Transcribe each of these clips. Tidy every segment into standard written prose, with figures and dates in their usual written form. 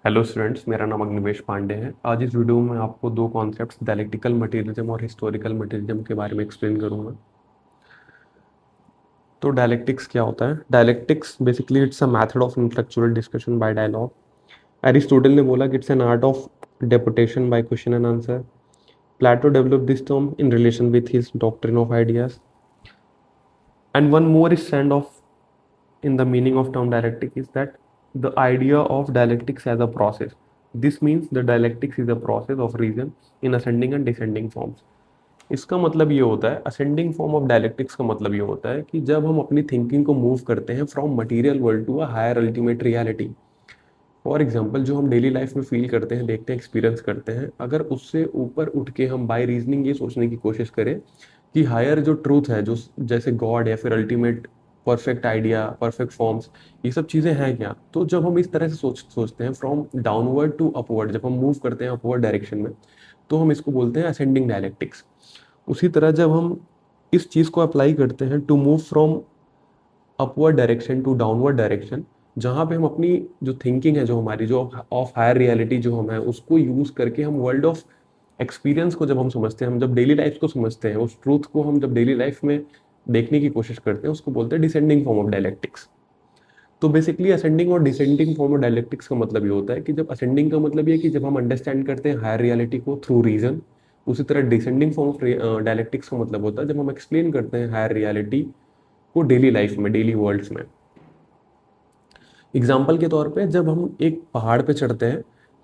Hello students, मेरा नाम अग्निवेश पांडे है। आज इस वीडियो में आपको दो कॉन्सेप्ट्स डायलेक्टिकल मटेरियलिज्म और हिस्टोरिकल मटेरियलिज्म के बारे में एक्सप्लेन करूंगा। तो डायलेक्टिक्स क्या होता है? Dialectics basically it's a method of intellectual discussion by dialogue. Aristotle ने बोला कि it's an art of deputation by question and answer. Plato develop this term in relation with his doctrine of ideas. And one more stand of in the meaning of term dialectic is that the idea of dialectics as a process. This means the dialectics is a process of reason in ascending and descending forms. इसका मतलब ये होता है, ascending form of dialectics का मतलब ये होता है कि जब हम अपनी थिंकिंग को मूव करते हैं from material world to a higher ultimate reality. For example, जो हम डेली लाइफ में फील करते हैं, देखते हैं, एक्सपीरियंस करते हैं, अगर उससे ऊपर उठ के हम बाय रीजनिंग ये सोचने की कोशिश करें कि हायर जो ट्रूथ है, जो जैसे गॉड या फिर ultimate perfect idea, perfect forms, ये सब चीज़ें हैं क्या, तो जब हम इस तरह से सोचते हैं फ्रॉम डाउनवर्ड टू अपवर्ड, जब हम मूव करते हैं अपवर्ड डायरेक्शन में, तो हम इसको बोलते हैं असेंडिंग डायलेक्टिक्स। उसी तरह जब हम इस चीज़ को अप्लाई करते हैं to move from upward direction to downward direction, जहाँ पे हम अपनी जो थिंकिंग है, जो हमारी जो ऑफ हायर रियलिटी जो हम है, उसको यूज़ करके हम वर्ल्ड ऑफ एक्सपीरियंस को जब हम समझते हैं, हम जब डेली लाइफ को समझते हैं, उस ट्रूथ को हम जब डेली लाइफ में देखने की कोशिश करते हैं, उसको बोलते हैं डिसेंडिंग फॉर्म ऑफ डायलेक्टिक्स। तो बेसिकली असेंडिंग और डिसेंडिंग फॉर्म ऑफ डायलेक्टिक्स का मतलब ये होता है कि जब असेंडिंग का मतलब ये है कि जब हम अंडरस्टैंड करते हैं हायर रियलिटी को थ्रू रीजन, उसी तरह डिसेंडिंग फॉर्म ऑफ डायलेक्टिक्स का मतलब होता है जब हम एक्सप्लेन करते हैं हायर रियलिटी को डेली लाइफ में, डेली वर्ल्ड्स में। एग्जाम्पल के तौर पे जब हम एक पहाड़ पे चढ़ते हैं,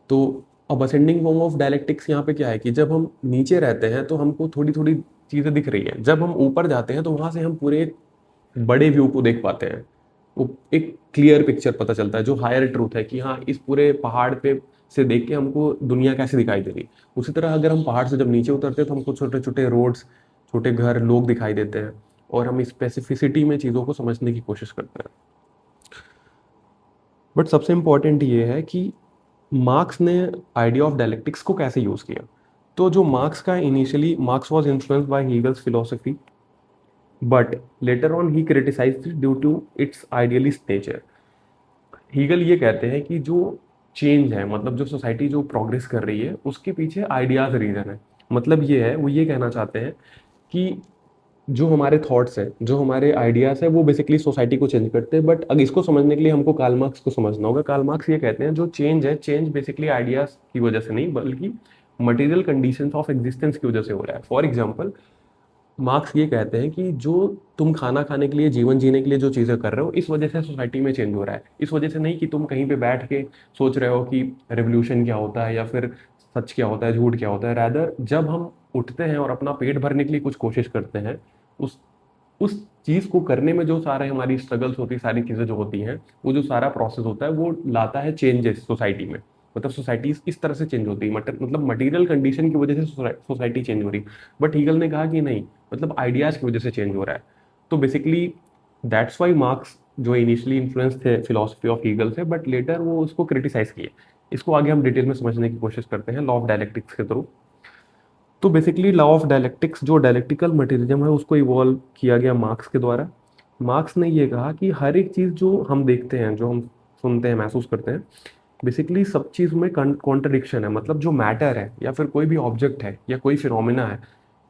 तो अब असेंडिंग फॉर्म ऑफ डायलेक्टिक्स यहाँ पे क्या है कि जब हम नीचे रहते हैं तो हमको थोड़ी थोड़ी चीज़ें दिख रही है, जब हम ऊपर जाते हैं तो वहाँ से हम पूरे बड़े व्यू को देख पाते हैं, वो एक क्लियर पिक्चर पता चलता है, जो हायर ट्रूथ है कि हाँ, इस पूरे पहाड़ पे से देख के हमको दुनिया कैसे दिखाई दे रही। उसी तरह अगर हम पहाड़ से जब नीचे उतरते हैं तो हमको छोटे छोटे रोड्स, छोटे घर, लोग दिखाई देते हैं, और हम स्पेसिफिसिटी में चीज़ों को समझने की कोशिश करते हैं। बट सबसे इम्पॉर्टेंट ये है कि मार्क्स ने आइडिया ऑफ डायलेक्टिक्स को कैसे यूज़ किया। तो जो मार्क्स का initially, Marx was influenced by Hegel's philosophy, but later on he criticised it due to its idealist nature. Hegel ये कहते हैं कि जो चेंज है, मतलब जो सोसाइटी जो प्रोग्रेस कर रही है, उसके पीछे आइडियाज रीजन है। मतलब ये है, वो ये कहना चाहते हैं कि जो हमारे थॉट्स है, जो हमारे आइडियाज है, वो बेसिकली सोसाइटी को चेंज करते हैं। बट अगर इसको समझने के लिए हमको कार्ल मार्क्स को समझना होगा। कार्ल मार्क्स ये कहते हैं जो चेंज है, चेंज बेसिकली आइडियाज की वजह से नहीं, बल्कि मटेरियल कंडीशंस ऑफ एग्जिस्टेंस की वजह से हो रहा है। फॉर एग्जाम्पल, मार्क्स ये कहते हैं कि जो तुम खाना खाने के लिए, जीवन जीने के लिए जो चीज़ें कर रहे हो, इस वजह से सोसाइटी में चेंज हो रहा है। इस वजह से नहीं कि तुम कहीं पे बैठ के सोच रहे हो कि रेवोल्यूशन क्या होता है या फिर सच क्या होता है, झूठ क्या होता है। रैदर जब हम उठते हैं और अपना पेट भरने के लिए कुछ कोशिश करते हैं, उस चीज़ को करने में जो सारे हमारी स्ट्रगल्स होती है, सारी चीज़ें जो होती हैं, वो जो सारा प्रोसेस होता है, वो लाता है चेंजेस सोसाइटी में। मतलब सोसाइटी इस तरह से चेंज होती है, मतलब मटेरियल कंडीशन की वजह से सोसाइटी चेंज हो रही है। बट हीगल ने कहा कि नहीं, मतलब आइडियाज़ की वजह से चेंज हो रहा है। तो बेसिकली दैट्स वाई मार्क्स जो इनिशियली इन्फ्लुएंस थे फिलोसफी ऑफ हीगल से, बट लेटर वो उसको क्रिटिसाइज किए। इसको आगे हम डिटेल में समझने की कोशिश करते हैं लॉ ऑफ डायलेक्टिक्स के थ्रू। तो बेसिकली लॉ ऑफ डायलेक्टिक्स, जो डायलेक्टिकल मटेरियलिज्म है, उसको इवॉल्व किया गया मार्क्स के द्वारा। मार्क्स ने ये कहा कि हर एक चीज़ जो हम देखते हैं, जो हम सुनते हैं, महसूस करते हैं, बेसिकली सब चीज़ में कॉन्ट्रडिक्शन है। मतलब जो मैटर है या फिर कोई भी ऑब्जेक्ट है या कोई फिनोमिना है,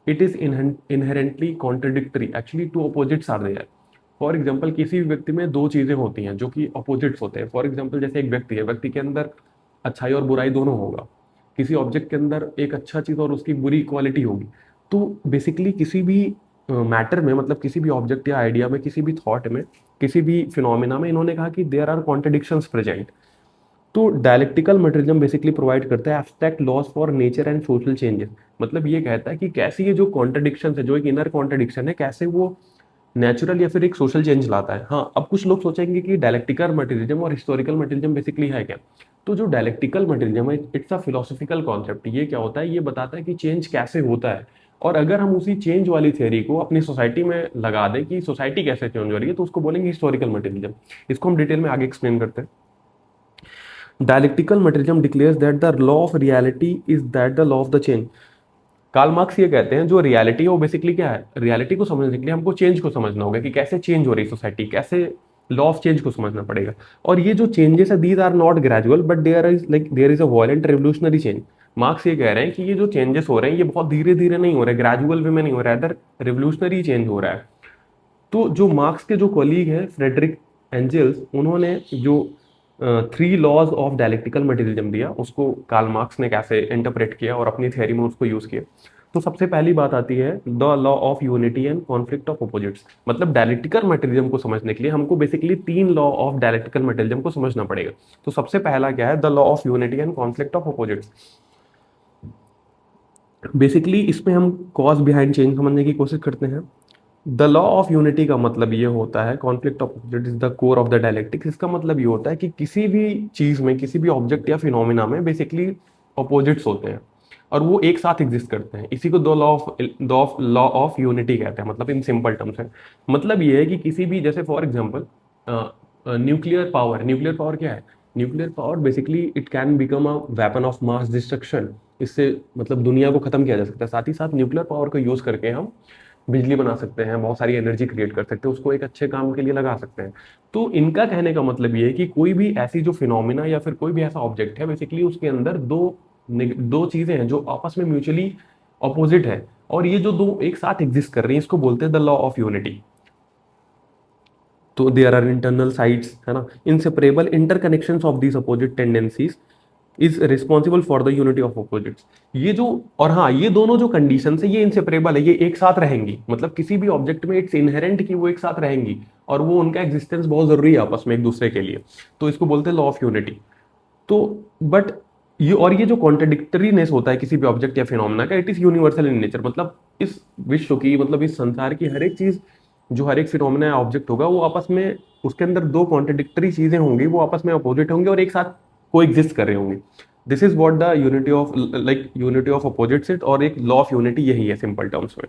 it is inherently contradictory, actually two opposites are there. For example, किसी भी व्यक्ति में दो चीज़ें होती हैं जो कि अपोजिट्स होते हैं। फॉर एग्जाम्पल, जैसे एक व्यक्ति है, व्यक्ति के अंदर अच्छाई और बुराई दोनों होगा। किसी ऑब्जेक्ट के अंदर एक अच्छा चीज़ और उसकी बुरी क्वालिटी होगी। तो बेसिकली किसी भी मैटर में, मतलब किसी भी ऑब्जेक्ट या आइडिया में, किसी भी थॉट में, किसी भी फिनोमिना में, इन्होंने कहा कि देयर आर कॉन्ट्रडिक्शंस प्रेजेंट। तो डायलेक्टिकल मटेरियलिज्म बेसिकली प्रोवाइड करता है abstract laws for nature and social changes. मतलब ये कहता है कि कैसे ये जो कॉन्ट्रडिक्शन है, जो एक इनर कॉन्ट्रडिक्शन है, कैसे वो नेचुरल या फिर एक सोशल चेंज लाता है। हाँ, अब कुछ लोग सोचेंगे कि डायलेक्टिकल मटेरियलिज्म और हिस्टोरिकल मटेरियलिज्म बेसिकली है क्या। तो जो डायलेक्टिकल मटेरियलिज्म है, इट्स अ फिलोसॉफिकल कॉन्सेप्ट। ये क्या होता है, ये बताता है कि चेंज कैसे होता है। और अगर हम उसी चेंज वाली थ्योरी को अपनी सोसाइटी में लगा दें कि सोसाइटी कैसे चेंज हो रही है, तो उसको बोलेंगे हिस्टोरिकल मटेरियलिज्म। इसको हम डिटेल में आगे एक्सप्लेन करते हैं। Dialectical materialism declares that the law of reality is that the law of the change. Karl Marx ये कहते हैं जो रियलिटी है वो बेसिकली क्या है, रियलिटी को समझने के लिए हमको चेंज को समझना होगा कि कैसे चेंज हो रही है सोसाइटी, कैसे लॉ ऑफ चेंज को समझना पड़ेगा। और ये जो चेंजेस है these are not gradual but there is a violent revolutionary change. Marx ये कह रहे हैं कि ये जो चेंजेस हो रहे हैं ये बहुत धीरे धीरे नहीं हो रहे, ग्रेजुअल वे में नहीं हो रहा है, इधर रिवोल्यूशनरी चेंज हो रहा है। तो जो मार्क्स के जो कॉलीग हैं फ्रेडरिक एंजल्स, उन्होंने जो 3 लॉज ऑफ डायलेक्टिकल मटेरियलिज्म दिया, उसको कार्ल मार्क्स ने कैसे इंटरप्रेट किया और अपनी थ्योरी में उसको यूज किया। तो सबसे पहली बात आती है the law of unity and conflict of opposites. मतलब डायलेक्टिकल मटेरियलिज्म को समझने के लिए हमको basically 3 law of dialectical materialism को समझना पड़ेगा। तो सबसे पहला क्या है, the law of unity and conflict of opposites. Basically इसमें हम कॉज बिहाइंड चेंज समझने की कोशिश करते हैं। द लॉ ऑफ यूनिटी का मतलब ये होता है, conflict of object is the core of the dialectics. इसका मतलब ये होता है कि किसी भी चीज में, किसी भी ऑब्जेक्ट या फिनोमिना में बेसिकली अपोजिट्स होते हैं और वो एक साथ एग्जिस्ट करते हैं। इसी को दो लॉ ऑफ यूनिटी कहते हैं। मतलब इन सिंपल टर्म्स है, मतलब ये है कि किसी भी, जैसे फॉर एग्जांपल न्यूक्लियर पावर क्या है, nuclear power basically it can become a weapon of mass destruction. इससे मतलब दुनिया को खत्म किया जा सकता है। साथ ही साथ न्यूक्लियर पावर को यूज करके हम बिजली बना सकते हैं, बहुत सारी एनर्जी क्रिएट कर सकते हैं, उसको एक अच्छे काम के लिए लगा सकते हैं। तो इनका कहने का मतलब ये है कि कोई भी ऐसी जो फिनोमिना या फिर कोई भी ऐसा ऑब्जेक्ट है, बेसिकली उसके अंदर दो चीजें हैं जो आपस में म्यूचुअली अपोजिट है, और ये जो दो एक साथ एग्जिस्ट कर रही हैं, इसको बोलते हैं द लॉ ऑफ यूनिटी। तो देयर आर इंटरनल साइड्स, है ना, inseparable interconnections of these opposite tendencies is responsible for the unity of opposites. ये जो, और हाँ, ये दोनों जो कंडीशन है ये इंसेपरेबल है, ये एक साथ रहेंगी। मतलब किसी भी ऑब्जेक्ट में इट्स इनहेरेंट कि वो एक साथ रहेंगी, और वो उनका एग्जिस्टेंस बहुत जरूरी है आपस में एक दूसरे के लिए। तो इसको बोलते हैं लॉ ऑफ यूनिटी। तो बट ये जो कॉन्ट्रडिक्टरीनेस होता है किसी भी ऑब्जेक्ट या फिनोमेना का, it is universal in nature. मतलब इस विश्व की, मतलब इस संसार की हर एक चीज, जो हर एक फिनोमेना या ऑब्जेक्ट होगा, वो आपस में, उसके अंदर दो कॉन्ट्रडिक्टरी चीजें होंगी, वो आपस में अपोजिट होंगे और एक साथ को एग्जिस्ट कर रहे होंगे। This is what the unity of, like unity of opposites it, और एक लॉ ऑफ यूनिटी यही है सिंपल टर्म्स में।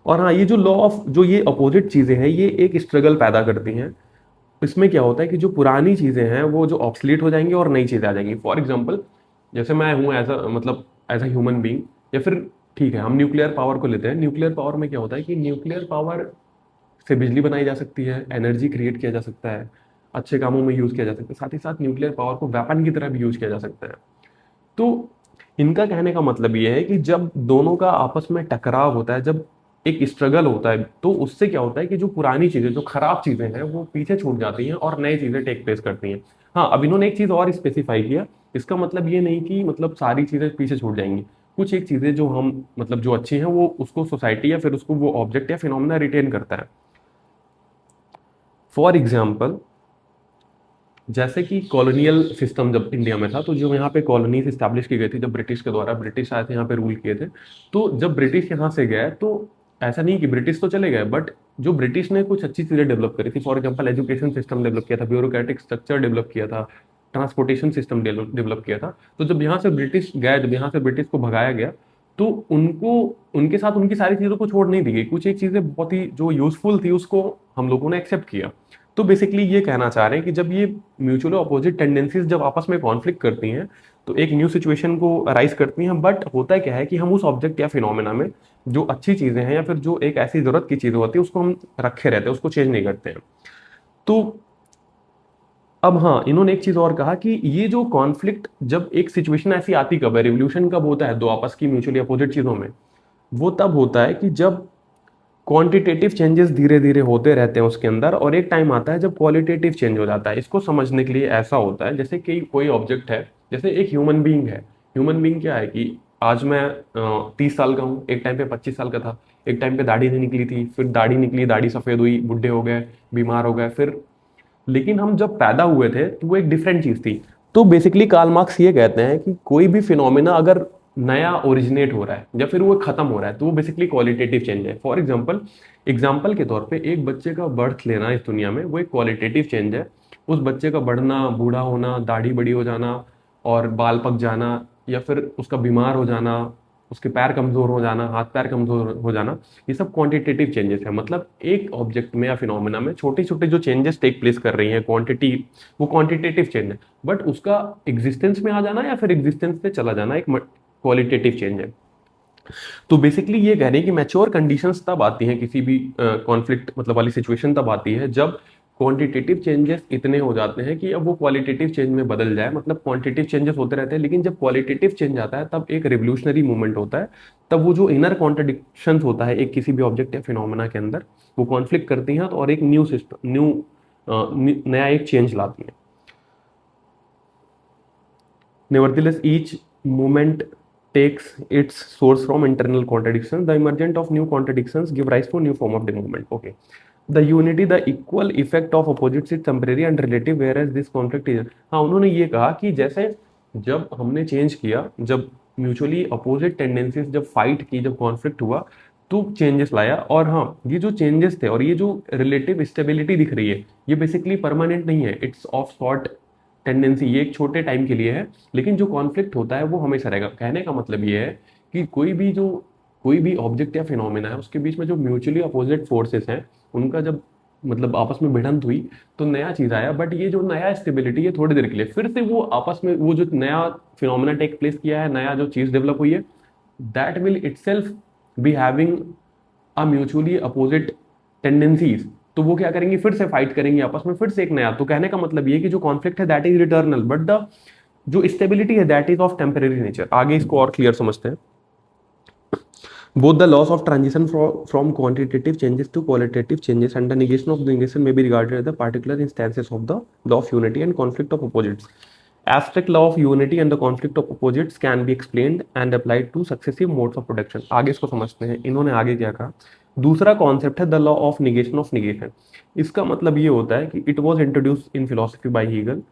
और हाँ, ये जो लॉ ऑफ, जो ये अपोजिट चीजें हैं, ये एक स्ट्रगल पैदा करती हैं। इसमें क्या होता है कि जो पुरानी चीजें हैं वो जो ऑब्सलीट हो जाएंगी और नई चीजें आ जाएंगी। फॉर एग्जाम्पल, जैसे मैं हूँ एज अ, मतलब एज अ ह्यूमन बीइंग, या फिर ठीक है हम न्यूक्लियर पावर को लेते हैं। न्यूक्लियर पावर में क्या होता है कि न्यूक्लियर पावर से बिजली बनाई जा सकती है, एनर्जी क्रिएट किया जा सकता है, अच्छे कामों में यूज किया जा सकता है। साथ ही साथ न्यूक्लियर पावर को वेपन की तरह भी यूज किया जा सकता है। तो इनका कहने का मतलब ये है कि जब दोनों का आपस में टकराव होता है, जब एक स्ट्रगल होता है, तो उससे क्या होता है कि जो पुरानी चीजें, जो खराब चीजें हैं, वो पीछे छूट जाती हैं और नई चीजें टेक प्लेस करती हैं। हाँ, अब इन्होंने एक चीज और स्पेसिफाई किया। इसका मतलब ये नहीं कि मतलब सारी चीजें पीछे छूट जाएंगी। कुछ एक चीजें जो हम, मतलब जो अच्छी हैं, वो उसको सोसाइटी या फिर उसको वो ऑब्जेक्ट या फिनोमेना रिटेन करता है। फॉर एग्जाम्पल, जैसे कि कॉलोनियल सिस्टम जब इंडिया में था, तो जो यहाँ पे कॉलोनीज स्टैब्लिश की गई थी जब ब्रिटिश के द्वारा, ब्रिटिश आए थे यहाँ पे रूल किए थे। तो जब ब्रिटिश यहाँ से गए, तो ऐसा नहीं कि ब्रिटिश तो चले गए, बट जो ब्रिटिश ने कुछ अच्छी चीजें डेवलप करी थी। For example, education system develop किया था, ब्यूरोक्रेटिक स्ट्रक्चर डेवलप किया था, ट्रांसपोर्टेशन सिस्टम डेवलप किया था। तो जब यहाँ से ब्रिटिश गए, जब यहाँ से ब्रिटिश को भगाया गया, तो उनको, उनके साथ उनकी सारी चीजों को छोड़ नहीं दी गई। कुछ एक चीजें बहुत ही जो यूजफुल थी उसको हम लोगों ने एक्सेप्ट किया। तो बेसिकली ये कहना चाह रहे हैं कि जब ये म्यूचुअली अपोजिट टेंडेंसीज जब आपस में कॉन्फ्लिक्ट करती हैं, तो एक न्यू सिचुएशन को अराइज करती हैं। बट होता है क्या है कि हम उस ऑब्जेक्ट या फिनोमेना में जो अच्छी चीजें हैं या फिर जो एक ऐसी जरूरत की चीज होती है, उसको हम रखे रहते हैं, उसको चेंज नहीं करते हैं। तो अब हाँ, इन्होंने एक चीज और कहा कि ये जो कॉन्फ्लिक्ट, जब एक सिचुएशन ऐसी आती कब है, रिवोल्यूशन कब होता है दो आपस की म्यूचुअली अपोजिट चीजों में, वो तब होता है कि जब क्वांटिटेटिव चेंजेस धीरे धीरे होते रहते हैं उसके अंदर, और एक टाइम आता है जब क्वालिटेटिव चेंज हो जाता है। इसको समझने के लिए ऐसा होता है, जैसे कि कोई ऑब्जेक्ट है, जैसे एक ह्यूमन बीइंग है। ह्यूमन बीइंग क्या है कि आज मैं 30 साल का हूँ, एक टाइम पे 25 साल का था। एक टाइम पे दाढ़ी नहीं निकली थी, फिर दाढ़ी निकली, दाढ़ी सफेद हुई, बुढ़े हो गए, बीमार हो गए, फिर, लेकिन हम जब पैदा हुए थे तो वो एक डिफरेंट चीज थी। तो बेसिकली कार्ल मार्क्स ये कहते हैं कि कोई भी फिनोमेना अगर नया ओरिजिनेट हो रहा है या फिर वो खत्म हो रहा है, तो वो बेसिकली क्वालिटेटिव चेंज है। फॉर एग्जांपल, एग्जांपल के तौर पे एक बच्चे का बर्थ लेना इस दुनिया में, वो एक क्वालिटेटिव चेंज है। उस बच्चे का बढ़ना, बूढ़ा होना, दाढ़ी बड़ी हो जाना और बाल पक जाना, या फिर उसका बीमार हो जाना, उसके पैर कमजोर हो जाना, हाथ पैर कमजोर हो जाना, ये सब क्वांटिटेटिव चेंजेस है। मतलब एक ऑब्जेक्ट में या फिनोमेना में छोटे छोटे जो चेंजेस टेक प्लेस कर रही हैं, क्वांटिटी, वो क्वांटिटेटिव चेंज है। बट उसका एग्जिस्टेंस में आ जाना या फिर एग्जिस्टेंस से चला जाना एक क्वालिटेटिव चेंज है। तो बेसिकली ये कह रहे हैं कि मैच्योर कंडीशंस तब आती हैं, किसी भी कॉन्फ्लिक्ट मतलब वाली सिचुएशन तब आती है जब क्वांटिटेटिव चेंजेस इतने हो जाते हैं कि अब वो क्वालिटेटिव चेंज में बदल जाए, मतलब क्वांटिटेटिव चेंजेस होते रहते हैं, लेकिन जब क्वालिटेटिव चेंज आता है तब एक रिवोल्यूशनरी मूवमेंट होता है, तब वो जो इनर कॉन्ट्रडिक्शन होता है एक किसी भी ऑब्जेक्ट या फिनोमेना के अंदर, वो कॉन्फ्लिक्ट करती हैं और एक न्यू सिस्टम नया एक चेंज लाती हैं। Nevertheless, each movement takes its source from internal contradictions. The emergence of new contradictions give rise to new form of the movement. Okay. The unity, the equal effect of opposites is temporary and relative, whereas this conflict is. हाँ, उन्होंने ये कहा कि जैसे जब हमने change किया, जब म्यूचुअली अपोजिट टेंडेंसीज जब फाइट की, जब कॉन्फ्लिक्ट हुआ, तो चेंजेस लाया। और हाँ, ये जो चेंजेस थे और ये जो रिलेटिव स्टेबिलिटी दिख रही है, ये बेसिकली परमानेंट नहीं है, इट्स ऑफ शॉर्ट टेंडेंसी, ये एक छोटे टाइम के लिए है, लेकिन जो कॉन्फ्लिक्ट होता है वो हमेशा रहेगा। कहने का मतलब ये है कि कोई भी ऑब्जेक्ट या फिनोमेना है, उसके बीच में जो म्यूचुअली अपोजिट फोर्सेस हैं, उनका जब मतलब आपस में भिड़ंत हुई तो नया चीज आया, बट ये जो नया स्टेबिलिटी है थोड़ी देर के लिए, फिर से वो आपस में वो जो नया फिनोमेना टेक प्लेस किया है, नया जो चीज डेवलप हुई है, that will itself be having a mutually opposite tendencies. तो वो क्या करेंगे, फिर से फाइट करेंगे आपस में, फिर से एक नया। तो कहने का मतलब ये कि जो कॉन्फ्लिक्ट है दैट इज रिटर्नल, बट द जो स्टेबिलिटी है that is of temporary nature. आगे इसको और क्लियर समझते हैं। Both the loss of transition from quantitative changes to qualitative changes and the negation of the negation may be regarded as the particular instances of the law of unity and conflict of opposites. Abstract law of unity and the conflict of opposites can be explained and applied to successive modes of production. आगे इसको समझते हैं, इन्होंने आगे क्या कहा। दूसरा concept है the law of negation of negation. इसका मतलब ये होता है कि it was introduce in philosophy by Hegel,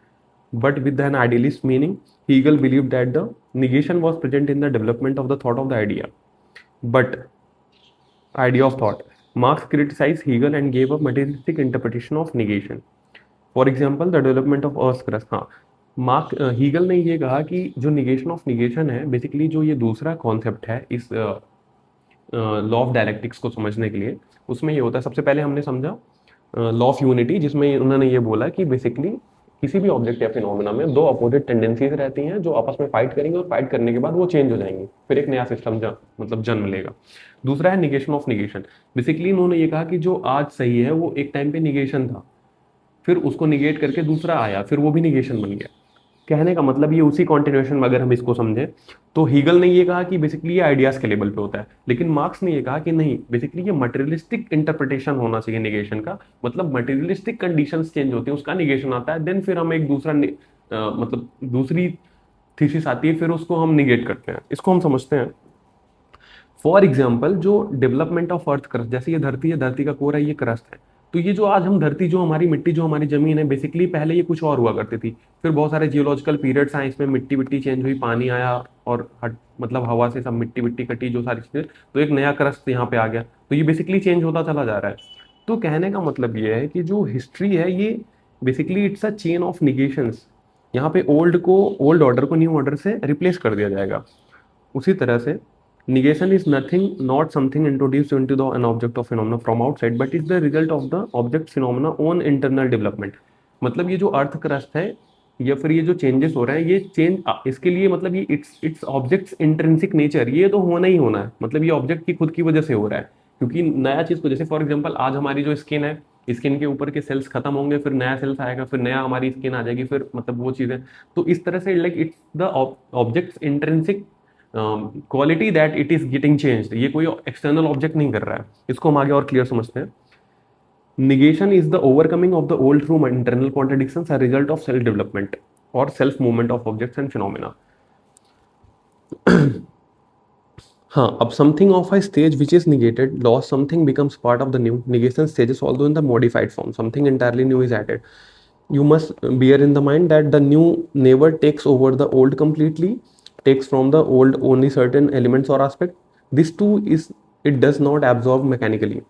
but with an idealist meaning. Hegel believed that the negation was present in the development of the thought of the idea. But idea of thought. Marx criticized Hegel and gave a materialistic interpretation of negation. For example, the development of Earth's crust. हाँ, Hegel ने ये कहा कि जो negation of negation है, basically जो ये दूसरा कॉन्सेप्ट है इस लॉ ऑफ डायलेक्टिक्स को समझने के लिए, उसमें ये होता है, सबसे पहले हमने समझा लॉ ऑफ यूनिटी, जिसमें उन्होंने ये बोला कि बेसिकली किसी भी ऑब्जेक्ट या फिनोमेना में दो अपोजिट टेंडेंसीज रहती हैं जो आपस में फाइट करेंगे, और फाइट करने के बाद वो चेंज हो जाएंगी, फिर एक नया सिस्टम मतलब जन्म लेगा। दूसरा है निगेशन ऑफ निगेशन। बेसिकली इन्होंने ये कहा कि जो आज सही है वो एक टाइम पे निगेशन था, फिर उसको निगेट करके दूसरा आया, फिर वो भी निगेशन बन गया। कहने का मतलब ये उसी कॉन्टिन्यूएशन में अगर हम इसको समझें, तो हीगल ने ये कहा कि बेसिकली ये आइडियाज के लेवल पे होता है, लेकिन मार्क्स ने ये कहा कि नहीं, बेसिकली ये मटेरियलिस्टिक इंटरप्रिटेशन होना चाहिए निगेशन का, मतलब मटेरियलिस्टिक कंडीशंस चेंज होती हैं, उसका निगेशन आता है, देन फिर हम एक दूसरा मतलब दूसरी थीसिस आती है, फिर उसको हम निगेट करते हैं। इसको हम समझते हैं। फॉर एग्जाम्पल, जो डेवलपमेंट ऑफ अर्थ क्रस्ट, जैसे ये धरती है, धरती का कोर है, ये क्रस्ट है, तो ये जो आज हम धरती, जो हमारी मिट्टी, जो हमारी जमीन है, बेसिकली पहले ये कुछ और हुआ करती थी, फिर बहुत सारे जियोलॉजिकल पीरियड्स आए, इसमें मिट्टी विट्टी चेंज हुई, पानी आया और मतलब हवा से सब मिट्टी विट्टी कटी, जो सारी चीजें, तो एक नया क्रस्ट यहाँ पे आ गया, तो ये बेसिकली चेंज होता चला जा रहा है। तो कहने का मतलब ये है कि जो हिस्ट्री है ये basically it's a chain of negations. यहाँ पे ओल्ड ऑर्डर को न्यू ऑर्डर से रिप्लेस कर दिया जाएगा। उसी तरह से negation is nothing, not something introduced into an object or phenomena from outside, but is the result of the object phenomena own internal development. मतलब ये जो अर्थ क्रस्ट है या फिर ये जो चेंजेस हो रहे हैं, ये चेंज इसके लिए मतलब ये इट्स ऑब्जेक्ट्स इंट्रिंसिक नेचर, ये तो होना ही होना है, मतलब ये ऑब्जेक्ट की खुद की वजह से हो रहा है, क्योंकि नया चीज को, जैसे फॉर एग्जांपल आज हमारी जो स्किन है, स्किन के ऊपर के सेल्स खत्म होंगे, फिर नया सेल्स आएगा, फिर नया हमारी स्किन आ जाएगी, फिर मतलब वो चीजें, तो इस तरह से like it's the objects intrinsic quality that it is getting changed, ये कोई एक्सटर्नल ऑब्जेक्ट नहीं कर रहा है। इसको हम आगे और क्लियर समझते हैं। Negation is the overcoming of the old through internal contradictions, a result of self development और self movement of objects and phenomena. हाँ, अब something of a stage which is negated, loss something becomes part of the new negation stages, although in the modified form something entirely new is added. You must bear in the mind that the new never takes over the old completely, takes from the old only certain elements or aspect. This too is, it does not absorb mechanically.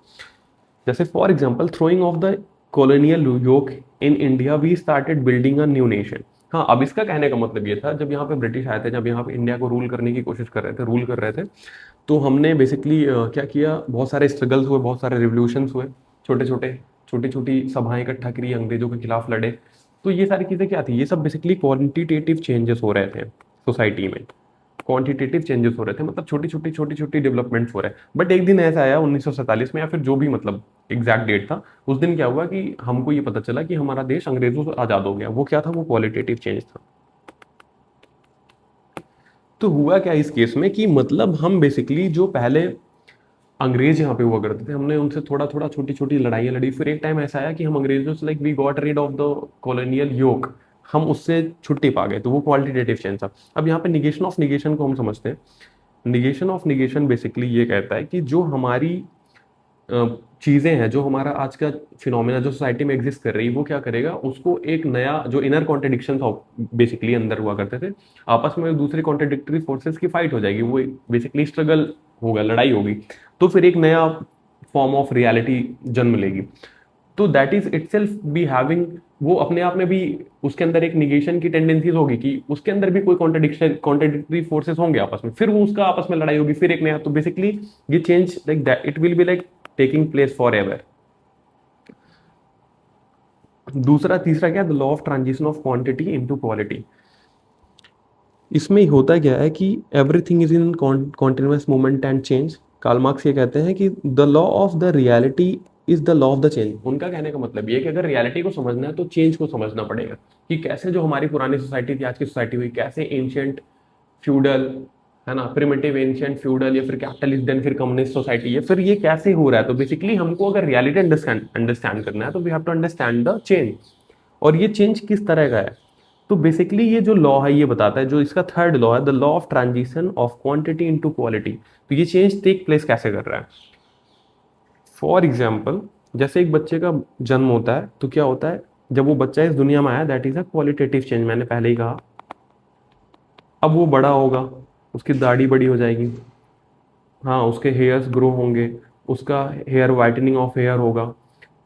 जैसे for example, throwing of the colonial yoke in India, we started building a new nation. हाँ, अब इसका कहने का मतलब ये था, जब यहाँ पे ब्रिटिश आए थे, जब यहाँ पे इंडिया को रूल करने की कोशिश कर रहे थे, रूल कर रहे थे, तो हमने बेसिकली क्या किया, बहुत सारे स्ट्रगल्स हुए, बहुत सारे रिवोल्यूशंस हुए, छोटी छोटी सभाएं इकट्ठा करी, अंग्रेजों के खिलाफ लड़े। तो ये सारी चीज़ें क्या थी, ये सब बेसिकली क्वालिटेटिव चेंजेस हो रहे थे सोसाइटी में। क्वांटिटेटिव चेंजेस हो रहे थे, मतलब छोटी छोटी डेवलपमेंट्स हो रहे हैं। बट एक दिन ऐसा आया 1947 में, या फिर जो भी मतलब एग्जैक्ट डेट था, उस दिन क्या हुआ कि हमको ये पता चला कि हमारा देश अंग्रेजों से आज़ाद हो गया। वो क्या था? वो क्वालिटेटिव चेंज था। तो हुआ क्या इस केस में कि मतलब हम बेसिकली जो पहले अंग्रेज यहाँ पे हुआ करते थे, हमने उनसे थोड़ा थोड़ा छोटी छोटी लड़ाइयाँ लड़ी। फिर एक टाइम ऐसा आया कि हम अंग्रेजों से like we got rid of the colonial yoke, हम उससे छुट्टी पा गए। तो वो क्वालिटेटिव चेंज था। अब यहाँ पे निगेशन ऑफ निगेशन को हम समझते हैं। निगेशन ऑफ निगेशन बेसिकली ये कहता है कि जो हमारी चीज़ें हैं, जो हमारा आज का फिनोमेना जो सोसाइटी में एग्जिस्ट कर रही है, वो क्या करेगा, उसको एक नया जो इनर कॉन्ट्रडिक्शन बेसिकली अंदर हुआ करते थे, आपस में दूसरे कॉन्ट्रडिक्टरी फोर्सेस की फाइट हो जाएगी, वो बेसिकली स्ट्रगल होगा, लड़ाई होगी। तो फिर एक नया फॉर्म ऑफ रियलिटी जन्म लेगी। तो that is itself be having, वो अपने आप में भी उसके अंदर एक निगेशन की टेंडेंसीज होगी कि उसके अंदर भी कोई कॉन्ट्रडिक्टरी फोर्सेस होंगे आपस में, फिर वो उसका आपस में लड़ाई होगी, फिर एक नया। तो बेसिकली ये change like that it will be like taking place forever. दूसरा तीसरा क्या है? The law of transition of quantity into quality. इसमें होता क्या है कि everything is in continuous movement and change. Karl Marx ये कहते हैं कि the law of the reality is the law of the change. उनका कहने का मतलब ये है कि अगर रियलिटी को समझना है तो चेंज को समझना पड़ेगा, कि कैसे जो हमारी पुरानी सोसाइटी थी, आज की सोसाइटी हुई, कैसे एंशियंट फ्यूडल, है ना, प्रिमिटिव एंशियंट फ्यूडल, या फिर कैपिटलिस्ट, देन फिर कम्युनिस्ट सोसाइटी है, फिर ये कैसे हो रहा है। तो बेसिकली हमको अगर रियलिटी अंडरस्टैंड करना है तो we have to understand the change. और ये चेंज किस तरह का है? तो बेसिकली ये जो लॉ है ये बताता है, जो इसका थर्ड लॉ है, the law of transition of quantity into quality. तो ये चेंज टेक प्लेस कैसे कर रहा है? फॉर एग्जाम्पल, जैसे एक बच्चे का जन्म होता है तो क्या होता है, जब वो बच्चा इस दुनिया में आया, that is a qualitative change, मैंने पहले ही कहा। अब वो बड़ा होगा, उसकी दाढ़ी बड़ी हो जाएगी, हाँ, उसके हेयर्स ग्रो होंगे, उसका हेयर वाइटनिंग ऑफ हेयर होगा।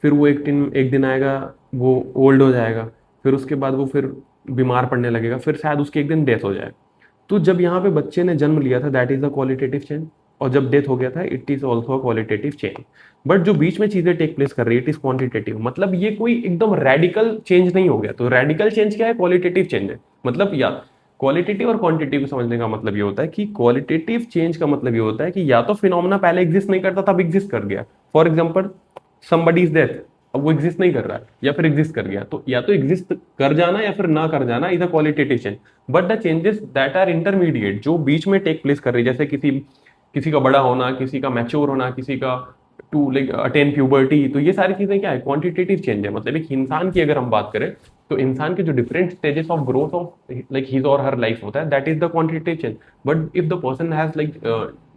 फिर वो एक दिन आएगा, वो ओल्ड हो जाएगा, फिर उसके बाद वो फिर बीमार पड़ने लगेगा, फिर शायद उसकी एक दिन डेथ हो जाए। तो जब यहाँ पे बच्चे ने जन्म लिया था, that is the qualitative change, और जब डेथ हो गया था, it is also qualitative change. But जो बीच में चीजें टेक प्लेस कर रही है, इट इज क्वांटिटेटिव। मतलब ये कोई एकदम रेडिकल चेंज नहीं हो गया। तो रेडिकल चेंज क्या है? क्वालिटेटिव चेंज है। मतलब या क्वालिटेटिव और क्वांटिटेटिव समझने का मतलब ये होता है कि क्वालिटेटिव चेंज का मतलब ये होता है कि या तो फिनोमेना पहले एग्जिस्ट नहीं करता था, अब एग्जिस्ट कर गया। For example, somebody is death, अब वो एग्जिस्ट नहीं कर रहा है, या फिर एग्जिस्ट कर गया। तो या तो एग्जिस्ट कर जाना या फिर ना कर जाना is a qualitative change. But the changes that are intermediate, जो बीच में टेक प्लेस कर रही है, जैसे किसी किसी का बड़ा होना, किसी का मैच्योर होना, किसी का टू लाइक अटेन प्यूबर्टी, तो ये सारी चीजें क्या है? क्वांटिटेटिव चेंज है। मतलब एक इंसान की अगर हम बात करें, तो इंसान के जो different stages of growth of like his और हर लाइफ होता है, that is the quantitative change. But if the person has like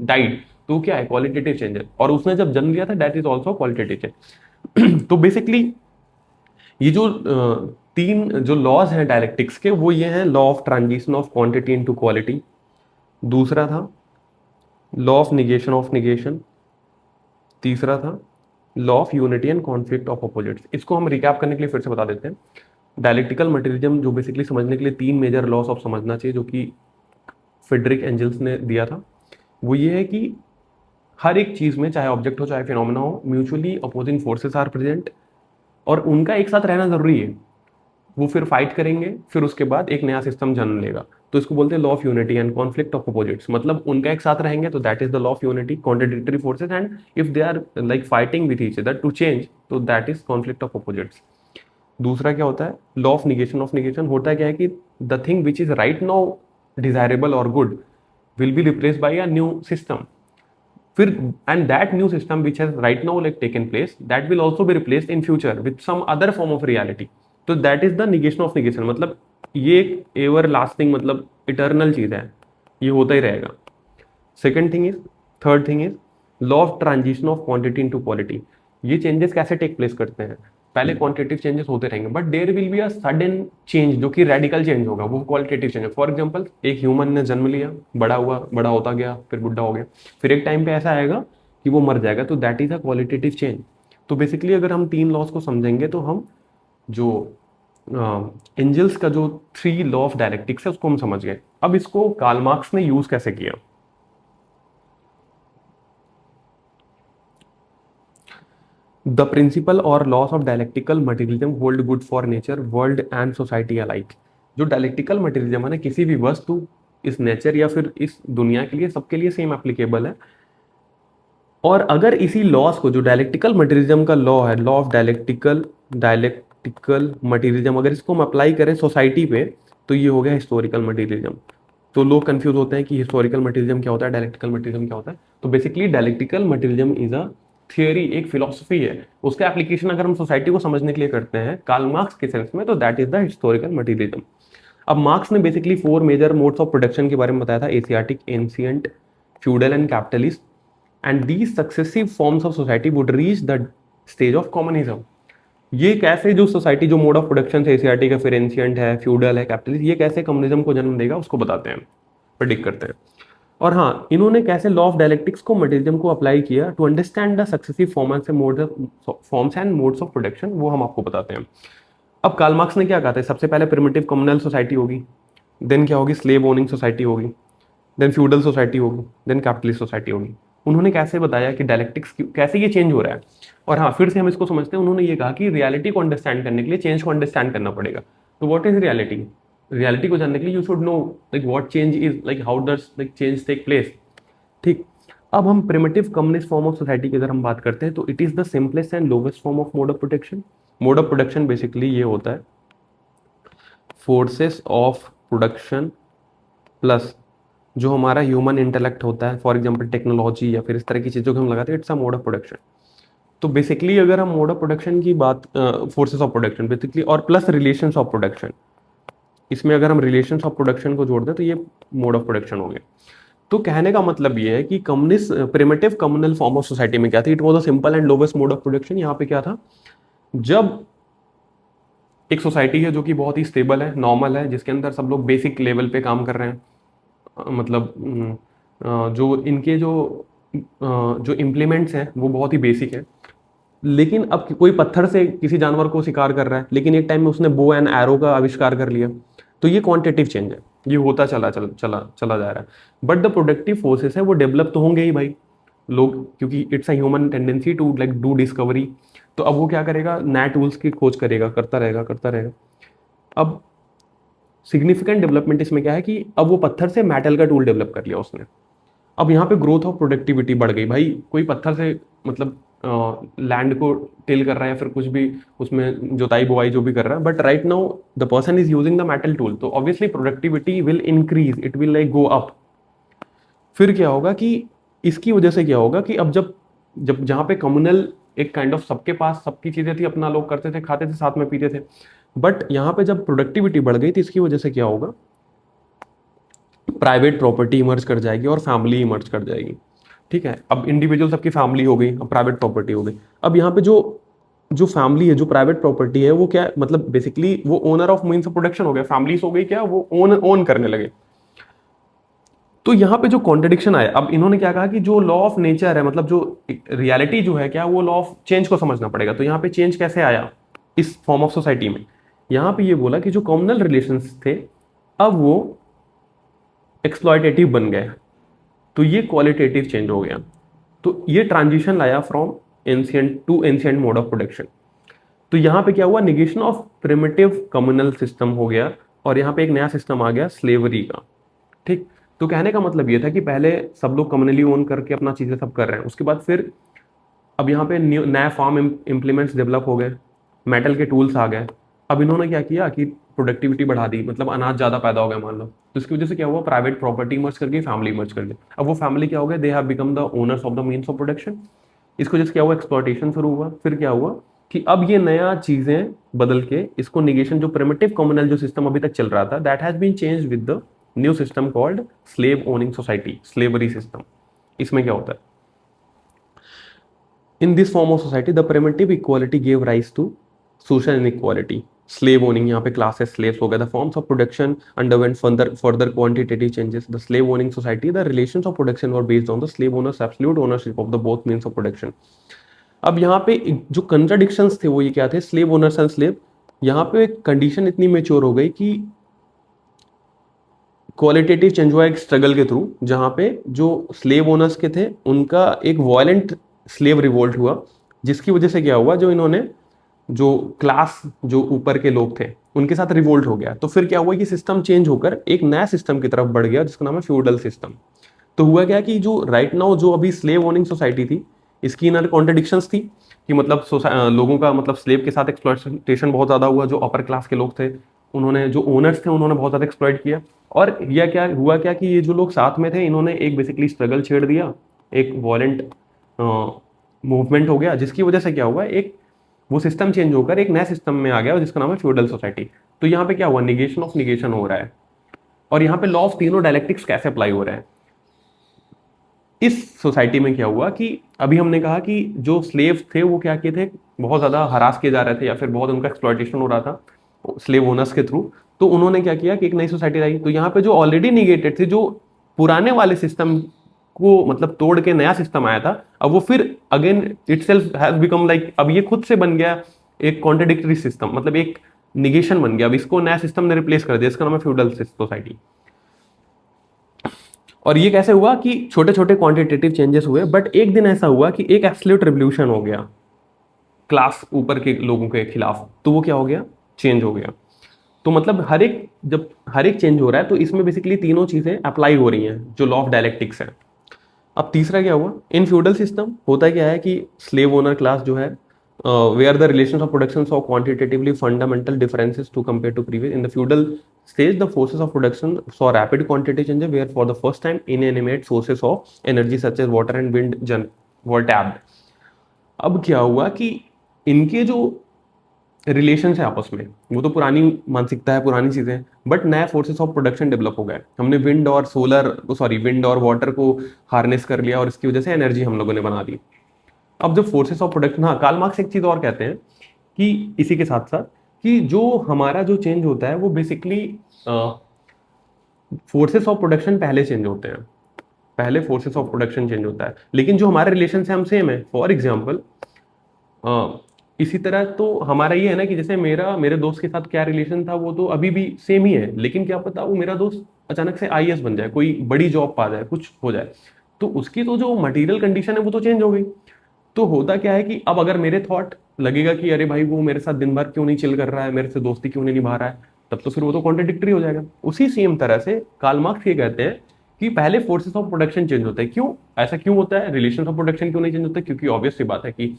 died, तो क्या है? क्वालिटेटिव चेंज है। और उसने जब जन्म लिया था, that is also qualitative change. तो बेसिकली ये जो तीन जो लॉज हैं डायलेक्टिक्स के, वो ये हैं, law of transition of quantity into quality, दूसरा था लॉ ऑफ निगेशन, तीसरा था law of unity and conflict of opposites. इसको हम रिकैप करने के लिए फिर से बता देते हैं। डायलेक्टिकल मटेरियलिज्म जो बेसिकली समझने के लिए तीन मेजर लॉस ऑफ समझना चाहिए, जो कि फ्रेडरिक एंजल्स ने दिया था, वो ये है कि हर एक चीज में, चाहे ऑब्जेक्ट हो चाहे फिनोमेना हो, mutually opposing forces are present, और उनका एक साथ रहना जरूरी है। वो फिर फाइट करेंगे, फिर उसके बाद एक नया सिस्टम जन्म लेगा। तो इसको बोलते हैं law of unity and conflict of opposites. मतलब उनका एक साथ रहेंगे तो that is the law of unity, contradictory forces, and if they are like fighting with each other to change, तो that is conflict of opposites. दूसरा क्या होता है? लॉ ऑफ निगेशन होता है क्या है कि the thing which is right now desirable और good will be replaced by a new system. फिर and that new system which has right now like taken place, that will also be replaced in future with some other form of reality. तो that is the negation of negation. मतलब ये एक ever lasting, मतलब eternal चीज है, ये होता ही रहेगा। Second thing is, third thing is law of transition of quantity into quality. ये चेंजेस कैसे टेक प्लेस करते हैं? पहले क्वांटिटेटिव चेंजेस होते रहेंगे, but there will be a sudden change जो कि रेडिकल चेंज होगा, वो क्वालिटेटिव चेंज है। फॉर एग्जांपल, एक ह्यूमन ने जन्म लिया, बड़ा हुआ, बड़ा होता गया, फिर बुढ़ा हो गया, फिर एक टाइम पे ऐसा आएगा कि वो मर जाएगा। तो that is a qualitative change. तो बेसिकली अगर हम तीन लॉस को समझेंगे तो हम जो एंजल्स का जो थ्री लॉ ऑफ डायलेक्टिक्स है उसको हम समझ गए। अब इसको कार्ल मार्क्स ने यूज कैसे किया? द प्रिंसिपल और loss of dialectical materialism hold good for nature, world and society alike. जो डायलेक्टिकल मटेरियलिज्म है ना, किसी भी वस्तु इस नेचर या फिर इस दुनिया के लिए, सबके लिए सेम एप्लीकेबल है। और अगर इसी लॉस को, जो डायलेक्टिकल मटेरियलिज्म का लॉ है, लॉ ऑफ डायलेक्टिकल मटेरियलिज्म, अगर इसको हम अप्लाई करें सोसाइटी पे, तो ये हो गया हिस्टोरिकल मटेरियलिज्म। तो लोग कंफ्यूज होते हैं कि हिस्टोरिकल मटेरियलिज्म क्या होता है, डायलेक्टिकल मटेरियलिज्म क्या होता है। तो basically dialectical materialism is a theory, एक फिलोसफी है। उसका एप्लीकेशन अगर हम सोसाइटी को समझने के लिए करते हैं कार्ल मार्क्स के सेंस में, तो that is the historical materialism. अब मार्क्स ने basically 4 major modes of production के बारे में बताया था, Asiatic, ancient, feudal and capitalist, and these successive forms of society would reach the stage of communism. ये कैसे जो सोसाइटी, जो मोड ऑफ प्रोडक्शन है, एशियाटिक है, फिर एंशिएंट है, फ्यूडल है, कैपिटलिस्ट, ये कैसे कम्युनिज्म को जन्म देगा उसको बताते हैं, प्रेडिक्ट करते हैं। और हाँ, इन्होंने कैसे लॉ ऑफ डायलेक्टिक्स को मटेरियलिज्म को अप्लाई किया to understand the successive forms and modes of production, वो हम आपको बताते हैं। अब कार्ल मार्क्स ने क्या कहा था, सबसे पहले प्रिमिटिव कम्युनल सोसाइटी होगी, देन क्या होगी, स्लेव ओनिंग सोसाइटी होगी, देन फ्यूडल सोसाइटी होगी, देन कैपिटलिस्ट सोसाइटी होगी। उन्होंने कैसे बताया कि डायलेक्टिक्स कैसे ये चेंज हो रहा है। और हाँ, फिर से हम इसको समझते हैं, उन्होंने ये कहा कि रियलिटी को अंडरस्टैंड करने के लिए चेंज को अंडरस्टैंड करना पड़ेगा। तो व्हाट इज रियलिटी, रियलिटी को जानने के लिए you should know like what change is, like how does like change take place. ठीक, अब हम primitive communist form of society की अगर हम बात करते हैं, तो it is the simplest and lowest form of mode of protection. Mode of production basically ये होता है फोर्सेस ऑफ प्रोडक्शन प्लस जो हमारा ह्यूमन इंटेलेक्ट होता है, फॉर एग्जांपल टेक्नोलॉजी या फिर इस तरह की चीज़ों को हम लगाते हैं, it's a mode of production. तो बेसिकली अगर हम मोड ऑफ प्रोडक्शन की बात, फोर्सेस ऑफ प्रोडक्शन बेसिकली, और प्लस रिलेशंस ऑफ प्रोडक्शन, इसमें अगर हम रिलेशंस ऑफ प्रोडक्शन को जोड़ दें तो ये मोड ऑफ प्रोडक्शन हो गया। तो कहने का मतलब ये है कि communist primitive communal form of society में क्या थी, it was a simple and lowest mode of production. यहाँ पे क्या था, जब एक सोसाइटी है जो कि बहुत ही स्टेबल है, नॉर्मल है, जिसके अंदर सब लोग बेसिक लेवल पे काम कर रहे हैं, मतलब जो इनके जो इम्प्लीमेंट्स हैं वो बहुत ही बेसिक है। लेकिन अब कोई पत्थर से किसी जानवर को शिकार कर रहा है, लेकिन एक टाइम में उसने बो एंड एरो का आविष्कार कर लिया, तो ये क्वांटिटेटिव चेंज है, ये होता चला जा रहा है। बट द प्रोडक्टिव फोर्सेस है वो डेवलप तो होंगे ही भाई, लोग, क्योंकि it's a human tendency to like do discovery. तो अब वो क्या करेगा, नए टूल्स की खोज करेगा, करता रहेगा। अब सिग्निफिकेंट डेवलपमेंट इसमें क्या है कि अब वो पत्थर से मेटल का टूल डेवलप कर लिया उसने। अब यहाँ पे ग्रोथ ऑफ प्रोडक्टिविटी बढ़ गई भाई, कोई पत्थर से मतलब लैंड को टिल कर रहा है या फिर कुछ भी उसमें जुताई बुआई जो भी कर रहा है, but right now the person is using the metal tool, तो obviously productivity will increase, it will like go up. फिर क्या होगा कि इसकी वजह से क्या होगा कि अब जब जब जहाँ पे कम्युनल एक काइंड ऑफ सबके पास सबकी चीजें थी, अपना लोग करते थे, खाते थे, साथ में पीते थे, बट यहाँ पे जब प्रोडक्टिविटी बढ़ गई तो इसकी वजह से क्या होगा, प्राइवेट प्रॉपर्टी इमर्ज कर जाएगी और फैमिली इमर्ज कर जाएगी। ठीक है, अब इंडिविजुअल सबकी फैमिली हो गई, अब प्राइवेट प्रॉपर्टी हो गई। अब यहाँ पे जो जो फैमिली है, जो प्राइवेट प्रॉपर्टी है, वो क्या मतलब बेसिकली वो owner of means of production हो गया, फैमिलीज हो गई क्या, वो ओन करने लगे। तो यहाँ पे जो कॉन्ट्रडिक्शन आया, अब इन्होंने क्या कहा कि जो लॉ ऑफ नेचर है, मतलब जो रियलिटी जो है क्या, वो लॉ ऑफ चेंज को समझना पड़ेगा। तो यहाँ पे चेंज कैसे आया इस फॉर्म ऑफ सोसाइटी में, यहाँ पे ये बोला कि जो कम्युनल रिलेशंस थे अब वो एक्सप्लॉयटेटिव बन गए, तो ये क्वालिटेटिव चेंज हो गया। तो ये ट्रांजिशन लाया from ancient to ancient mode of production. तो यहाँ पे क्या हुआ, negation of primitive communal system हो गया, और यहाँ पे एक नया सिस्टम आ गया स्लेवरी का। ठीक, तो कहने का मतलब ये था कि पहले सब लोग कम्युनली ओन करके अपना चीजें सब कर रहे हैं, उसके बाद फिर अब यहाँ पे नया फार्म इम्प्लीमेंट्स डेवलप हो गए, मेटल के टूल्स आ गए। अब इन्होंने क्या किया कि प्रोडक्टिविटी बढ़ा दी, मतलब अनाज ज़्यादा पैदा हो गया मान लो, तो इसकी वजह से क्या हुआ, प्राइवेट प्रॉपर्टी मर्ज करके फैमिली मर्ज कर दी। अब वो फैमिली क्या हो गया, they have become the owners of the means of production. इसकी वजह से क्या हुआ, एक्सप्लॉयटेशन शुरू हुआ। फिर क्या हुआ कि अब ये नया चीज़ें बदल के इसको निगेशन, जो प्रिमिटिव कम्युनल जो सिस्टम अभी तक चल रहा था, that has been change with the new system called slave owning society, slavery system. इसमें क्या होता है, in this form of society the primitive equality gave rise to social inequality, slave owning, यहाँ पे classes slaves हो गया, the forms of production underwent further quantitative changes, the slave owning society, the relations of production were based on the slave owners absolute ownership of the both means of production। अब यहाँ पे जो contradictions थे वो ये क्या थे, slave owners and slave, यहाँ पे कंडीशन इतनी मेच्योर हो गई कि क्वालिटेटिव चेंज हुआ एक स्ट्रगल के थ्रू, जहाँ पे जो स्लेव ओनर्स के थे उनका एक वायलेंट स्लेव रिवोल्ट हुआ, जिसकी वजह से क्या हुआ, जो इन्होंने जो क्लास, जो ऊपर के लोग थे, उनके साथ रिवोल्ट हो गया। तो फिर क्या हुआ कि सिस्टम चेंज होकर एक नया सिस्टम की तरफ बढ़ गया जिसका नाम है फ्यूडल सिस्टम। तो हुआ क्या कि जो राइट नाउ जो अभी स्लेव ओनिंग सोसाइटी थी, इसकी इनर कॉन्ट्रडिक्शंस थी कि मतलब लोगों का मतलब स्लेव के साथ एक्सप्लॉयटेशन बहुत ज्यादा हुआ। जो अपर क्लास के लोग थे, उन्होंने, जो ओनर्स थे, उन्होंने बहुत ज्यादा एक्सप्लॉइट किया। और यह क्या हुआ क्या कि ये जो लोग साथ में थे, इन्होंने एक बेसिकली स्ट्रगल छेड़ दिया, एक वॉलेंट मूवमेंट हो गया, जिसकी वजह से क्या हुआ, एक वो सिस्टम चेंज होकर एक नया सिस्टम में आ गया जिसका नाम है फ्यूडल सोसाइटी। तो यहाँ पे क्या हुआ, निगेशन ऑफ निगेशन हो रहा है। और यहाँ पे लॉ ऑफ तीनों डायलेक्टिक्स कैसे अप्लाई हो रहे हैं। इस सोसाइटी में क्या हुआ कि अभी हमने कहा कि जो स्लेव थे वो क्या किए थे, बहुत ज्यादा हरास किए जा रहे थे या फिर बहुत उनका एक्सप्लॉयटेशन हो रहा था स्लेव ओनर्स के थ्रू। तो उन्होंने क्या किया कि एक नई सोसाइटी लाई। तो यहाँ पे जो ऑलरेडी निगेटेड थे, जो पुराने वाले सिस्टम को मतलब तोड़ के नया सिस्टम आया था, अब वो फिर again itself has become like, अब ये खुद से बन गया एक कॉन्ट्रडिक्टरी सिस्टम, मतलब एक निगेशन बन गया। अब इसको नया सिस्टम ने रिप्लेस कर दिया, इसका नाम है फ्यूडल सोसाइटी। और ये कैसे हुआ कि छोटे छोटे क्वांटिटेटिव चेंजेस हुए, बट एक दिन ऐसा हुआ कि एक एब्सोल्यूट रिवॉल्यूशन हो गया क्लास ऊपर के लोगों के खिलाफ। तो वो क्या हो गया, चेंज हो गया। तो मतलब हर एक, जब हर एक चेंज हो रहा है तो इसमें बेसिकली तीनों चीजें अप्लाई हो रही हैं जो लॉ ऑफ डायलेक्टिक्स है। अब तीसरा क्या हुआ, इन फ्यूडल सिस्टम होता क्या है कि स्लेव ओनर क्लास जो है, where the relations of production saw quantitatively fundamental differences to compare to previous. In the feudal stage, the forces of production saw rapid quantity changes, where for the first time inanimate sources of energy such as water and wind were tapped. अब क्या हुआ कि इनके जो relation है आपस में, वो तो पुरानी मानसिकता है, पुरानी चीजें, बट नए फोर्सेस ऑफ प्रोडक्शन डेवलप हो गए। हमने विंड और विंड और वाटर को हार्नेस कर लिया और इसकी वजह से एनर्जी हम लोगों ने बना दी। अब जो फोर्सेस ऑफ प्रोडक्शन, हाँ, कार्ल मार्क्स एक चीज और कहते हैं कि इसी के साथ साथ कि जो हमारा जो चेंज होता है वो बेसिकली फोर्सेस ऑफ प्रोडक्शन पहले चेंज होते हैं, पहले फोर्सेस ऑफ प्रोडक्शन चेंज होता है, लेकिन जो हमारे रिलेशन से हम सेम है। फॉर एग्जाम्पल, इसी तरह तो हमारा ये है ना कि जैसे मेरा मेरे दोस्त के साथ क्या रिलेशन था वो तो अभी भी सेम ही है, लेकिन क्या पता वो मेरा दोस्त अचानक से आईएएस बन जाए, कोई बड़ी जॉब पा जाए, कुछ हो जाए, तो उसकी तो जो मटेरियल कंडीशन है वो तो चेंज हो गई। तो होता क्या है कि अब अगर मेरे थॉट लगेगा कि अरे भाई वो मेरे साथ दिन भर क्यों नहीं चिल कर रहा है, मेरे से दोस्ती क्यों नहीं निभा रहा है, तब तो फिर वो तो कॉन्ट्रडिक्टरी हो जाएगा। उसी सेम तरह से कार्ल मार्क्स ये कहते हैं कि पहले फोर्सेस ऑफ प्रोडक्शन चेंज होते हैं। क्यों ऐसा क्यों होता है, रिलेशन ऑफ प्रोडक्शन क्यों नहीं चेंज होता? क्योंकि ऑब्वियस सी बात है कि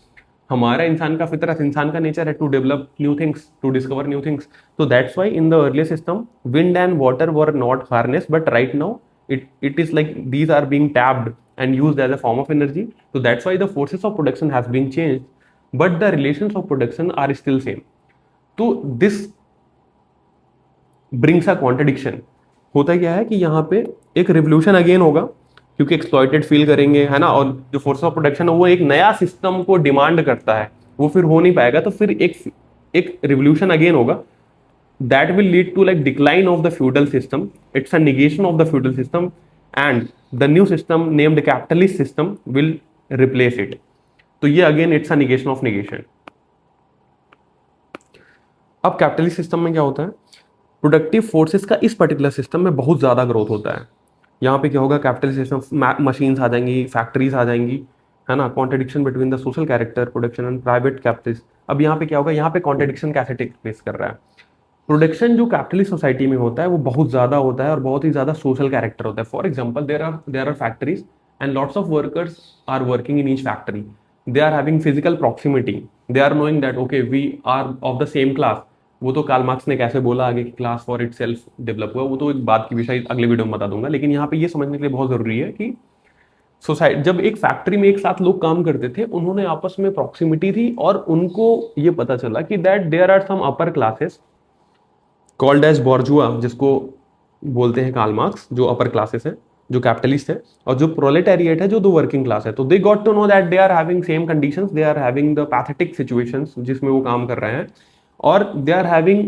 हमारा इंसान का फितरत, इंसान का नेचर है to develop new things, to discover new things. तो that's why in the earlier system wind and water were not harness, but right now it is like these are being tapped and used as a form of energy. So that's why the forces of production has been changed, but the relations of production are still same. तो this brings a contradiction. होता क्या है कि यहाँ पे एक revolution again होगा, क्योंकि एक्सप्लॉइटेड फील करेंगे, है ना, और जो फोर्स ऑफ प्रोडक्शन है वो एक नया सिस्टम को डिमांड करता है, वो फिर हो नहीं पाएगा, तो फिर एक रिवोल्यूशन अगेन होगा that will lead to like decline of the feudal system. It's a negation of the feudal system, and the new system named capitalist system will replace it. तो ये again it's a negation of negation. अब capitalist system में क्या होता है, productive forces का इस particular system में बहुत ज्यादा ग्रोथ होता है। यहाँ पे क्या होगा, कैपिटलिस्ट सिस्टम, मशीन्स आ जाएंगी, फैक्ट्रीज आ जाएंगी, है ना, contradiction between the social character production and private capitalist. अब यहाँ पे क्या होगा, यहाँ पे कॉन्ट्रडिक्शन कैसे टेक प्लेस कर रहा है। प्रोडक्शन जो कैपिटलिस्ट सोसाइटी में होता है वो बहुत ज्यादा होता है और बहुत ही ज्यादा सोशल कैरेक्टर होता है। For example, there are factories and lots of workers are working in each factory, they are having physical proximity, they are knowing that okay we are of the same class. वो तो Karl Marx ने कैसे बोला आगे कि class for itself develop हुआ, वो तो एक बात की विषय अगले वीडियो में बता दूंगा। लेकिन यहाँ पे ये समझने के लिए बहुत जरूरी है कि सोसाइटी, जब एक फैक्ट्री में एक साथ लोग काम करते थे, उन्होंने आपस में प्रॉक्सिमिटी थी और उनको ये पता चला कि that there are some upper classes called as bourgeois, जिसको बोलते हैं कार्ल मार्क्स, जो अपर क्लासेस हैं, जो कैपिटलिस्ट है, और जो प्रोलेटेरिएट है, जो दो वर्किंग क्लास है। तो they got to know that they are having same conditions, they are having the pathetic situations जिसमें वो काम कर रहे हैं, और they are having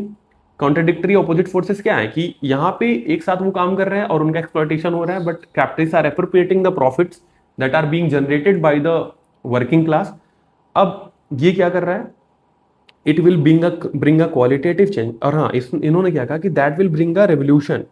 contradictory opposite forces. क्या है कि यहाँ पे एक साथ वो काम कर रहे हैं और उनका एक्सप्लॉइटेशन हो रहा है, but capitalist are appropriating the profits that are being generated by the working class. अब ये क्या कर रहा है, it will bring a qualitative change. और हाँ, इन्होंने क्या कहा कि that will bring a revolution,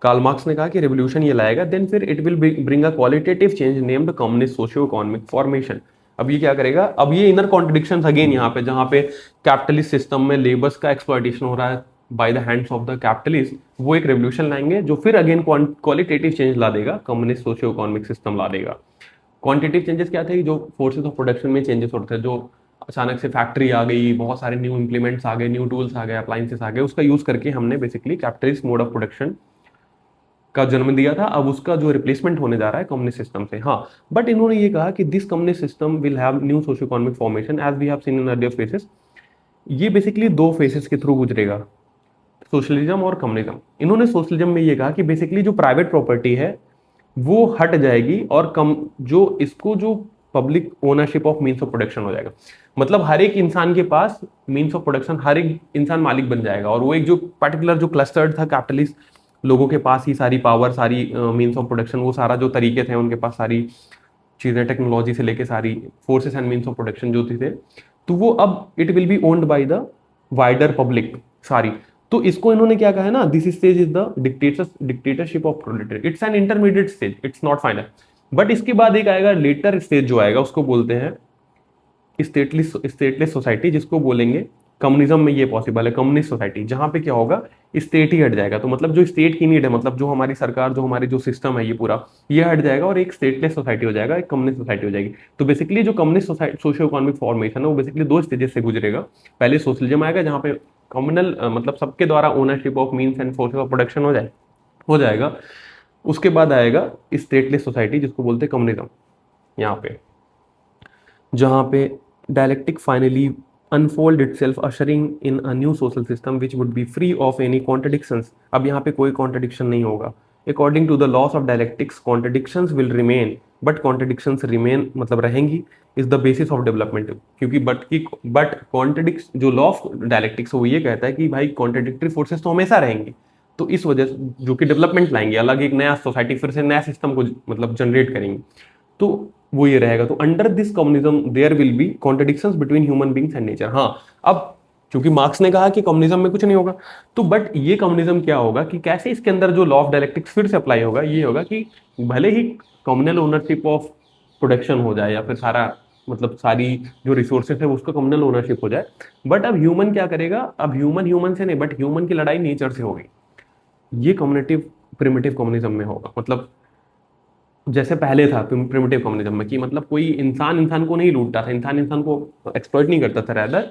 Karl Marx ने कहा कि रेवोल्यूशन ये लाएगा, देन फिर it will bring a qualitative change named communist socio economic formation. अब ये क्या करेगा, अब ये इनर कॉन्ट्रडिक्शन अगेन यहाँ पे, जहाँ पे कैपिटलिस्ट सिस्टम में लेबर्स का एक्सप्लॉइटेशन हो रहा है by the hands of the capitalist, वो एक रेवोल्यूशन लाएंगे जो फिर अगेन क्वालिटेटिव चेंज ला देगा, कम्युनिस्ट सोशियो इकोनॉमिक सिस्टम ला देगा। क्वांटिटेटिव चेंजेस क्या थे, जो फोर्सेस ऑफ प्रोडक्शन में चेंजेस होते थे, जो अचानक से फैक्ट्री आ गई, बहुत सारे न्यू इंप्लीमेंट्स आ गए, न्यू टूल्स आ गए, अप्लाइंसेस आ गए, उसका यूज करके हमने basically capitalist mode of production का जन्म दिया था। अब उसका जो रिप्लेसमेंट होने जा रहा है कम्युनिस्ट सिस्टम से। हाँ, बट इन्होंने ये कहा कि this communist system will have new socio economic formation as we have seen in earlier phases. ये बेसिकली दो फेसेस के थ्रू गुजरेगा, सोशलिज्म और कम्युनिज्म। इन्होंने सोशलिज्म में ये कहा कि बेसिकली जो प्राइवेट प्रॉपर्टी है वो हट जाएगी और कम जो इसको जो public ownership of means of production हो जाएगा। मतलब हर एक इंसान के पास मीन्स ऑफ प्रोडक्शन, हर एक इंसान मालिक बन जाएगा, और वो एक जो पर्टिकुलर जो क्लस्टर्ड था कैपिटलिस्ट लोगों के पास ही सारी पावर, सारी मीन्स ऑफ प्रोडक्शन, वो सारा जो तरीके थे उनके पास, सारी चीज़ें टेक्नोलॉजी से लेके सारी forces and means of production जो थे, तो वो अब it will be owned by the wider public सारी। तो इसको इन्होंने क्या कहा है ना, this stage is the dictatorship of proletariat, it's an intermediate stage, it's not final. But इसके बाद एक आएगा लेटर स्टेज जो आएगा, उसको बोलते हैं स्टेटलेस सोसाइटी, जिसको बोलेंगे कम्युनिज्म में ये पॉसिबल है, कम्युनिस्ट सोसाइटी, जहां पे क्या होगा, स्टेट ही हट जाएगा। तो मतलब जो स्टेट की नीड है, मतलब जो हमारी सरकार, जो हमारी जो सिस्टम है ये पूरा, ये हट जाएगा और एक स्टेटलेस सोसाइटी हो जाएगा, एक कम्युनिस्ट सोसाइटी हो जाएगी। तो बेसिकली जो कम्युनिस्ट सोशियो इकोनॉमिक फॉर्मेशन है वो बेसिकली दो स्टेजेस से गुजरेगा। पहले सोशलिज्म आएगा जहाँ पे कम्युनल मतलब सबके द्वारा ownership of means and forces of production हो जाएगा। उसके बाद आएगा स्टेटलेस सोसाइटी, जिसको बोलते हैं कम्युनिज्म, यहाँ पे जहाँ पे dialectic finally unfold itself ushering in a new social system which would be free of any contradictions. अब यहाँ पे कोई कॉन्ट्रडिक्शन नहीं होगा। According to the laws of dialectics contradictions will remain, but contradictions remain मतलब रहेंगी, is the basis of development. क्योंकि but contradicts जो लॉ ऑफ डायलेक्टिक्स वो ये कहता है कि भाई कॉन्ट्रडिक्टरी फोर्सेस तो हमेशा रहेंगी, तो इस वजह से जो कि डेवलपमेंट लाएंगे, अलग एक नया सोसाइटी, फिर से नया सिस्टम को मतलब जनरेट करेंगे, तो वो ये रहेगा। तो under this communism there will be contradictions between human beings and nature. हाँ, अब क्योंकि मार्क्स ने कहा कि कम्युनिज्म में कुछ नहीं होगा, तो बट ये कम्युनिज्म क्या होगा कि कैसे इसके अंदर जो लॉ ऑफ डायलेक्टिक्स फिर से अप्लाई होगा, ये होगा कि भले ही कम्युनल ओनरशिप ऑफ प्रोडक्शन हो जाए या फिर सारा मतलब सारी जो रिसोर्सेज है उसका कम्युनल ओनरशिप हो जाए, बट अब ह्यूमन क्या करेगा, अब ह्यूमन से नहीं, बट ह्यूमन की लड़ाई नेचर से होगी। ये कम्युनिटिव प्रिमिटिव कम्युनिज्म में होगा। मतलब जैसे पहले था प्रिमिटिव कम्युनिज्म में कि मतलब कोई इंसान इंसान को नहीं लूटता था, इंसान इंसान को एक्सप्लॉइट नहीं करता था, रैदर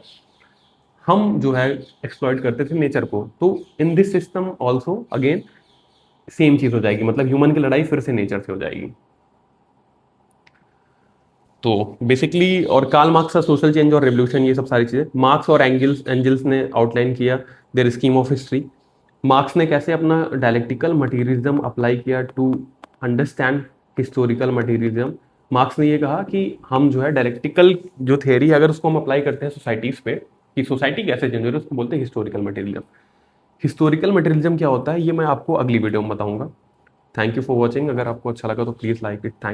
हम जो है एक्सप्लॉइट करते थे नेचर को। तो in this system also again same चीज हो जाएगी, मतलब ह्यूमन की लड़ाई फिर से नेचर से हो जाएगी। तो बेसिकली और कार्ल मार्क्स का सोशल चेंज और रेवोल्यूशन, ये सब सारी चीजें मार्क्स और एंजल्स ने आउटलाइन किया their scheme of history. Marx ने कैसे अपना डायलेक्टिकल मटीरियलिज्म अप्लाई किया to understand historical materialism. Marx ने ये कहा कि हम जो है डायलेक्टिकल जो थियरी है अगर उसको हम अप्लाई करते हैं सोसाइटीज पे, कि सोसाइटी कैसे चेंज हो रही है, उसको बोलते हैं हिस्टोरिकल मटीरियलिज्म। हिस्टोरिकल मटीरियलिज्म क्या होता है ये मैं आपको अगली वीडियो में बताऊंगा। Thank you for watching. अगर आपको अच्छा लगा तो प्लीज़ लाइक इट। थैंक